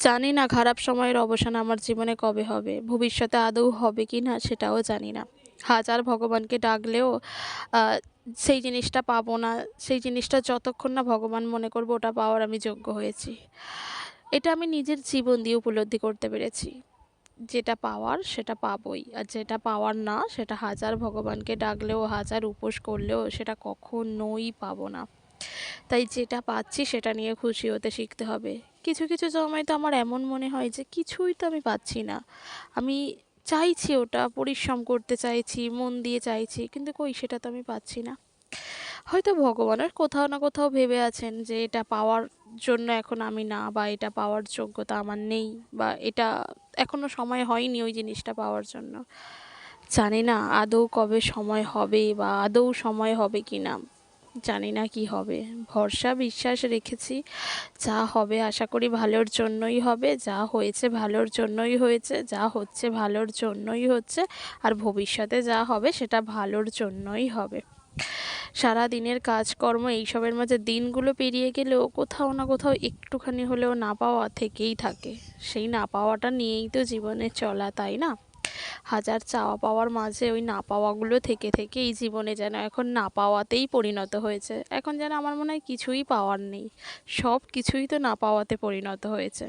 জানি না খারাপ সময়ের অবসান আমার জীবনে কবে হবে। ভবিষ্যতে আদৌ হবে কিনা সেটাও জানি না। হাজার ভগবানকে ডাকলেও আ সেই জিনিসটা পাবো না। সেই জিনিসটা যতক্ষণ না ভগবান মনে করবে ওটা পাওয়ার আমি যোগ্য হয়েছি। এটা আমি নিজের জীবন দিয়ে উপলব্ধি করতে পেরেছি। যেটা পাওয়ার সেটা পাবোই। আর যেটা পাওয়ার না সেটা হাজার ভগবানকে ডাকলেও, হাজার উপোস করলেও সেটা কখনোই পাবো না। তাই যেটা পাচ্ছি সেটা নিয়ে খুশি হতে শিখতে হবে। কিছু, কিছু সময় তো আমার এমন মনে হয় যে কিছুই তো আমি পাচ্ছি না। আমি চাইছি ওটা, পরিশ্রম করতে চাইছি, মন দিয়ে চাইছি, কিন্তু কই সেটা তো আমি পাচ্ছি না। হয়তো ভগবানের কোথাও না কোথাও ভেবে আছেন যে এটা পাওয়ার জন্য এখন আমি না, বা এটা পাওয়ার যোগ্যতা আমার নেই, বা এটা এখনো সময় হয়নি ওই জিনিসটা পাওয়ার জন্য। জানি না আদৌ কবে সময় হবে, বা আদৌ সময় হবে কিনা। জানি না কি হবে। ভরসা বিশ্বাস রেখেছি। যা হবে আশা করি ভালোর জন্যই হবে। যা হয়েছে ভালোর জন্যই হয়েছে। যা হচ্ছে ভালোর জন্যই হচ্ছে। আর ভবিষ্যতে যা হবে সেটা ভালোর জন্যই হবে। সারাদিনের কাজকর্ম এইসবের মাঝে দিনগুলো পেরিয়ে গেলেও কোথাও না কোথাও একটুখানি হলেও না পাওয়া থেকেই থাকে। সেই না পাওয়াটা নিয়েই তো জীবনে চলা, তাই না? হাজার চাওয়া পাওয়ার মাঝে ওই না পাওয়াগুলো থেকে থেকে এই জীবনে যেন এখন না পাওয়াতেই পরিণত হয়েছে। এখন যেন আমার মনে হয় কিছুই পাওয়ার নেই। সব কিছুই তো না পাওয়াতে পরিণত হয়েছে।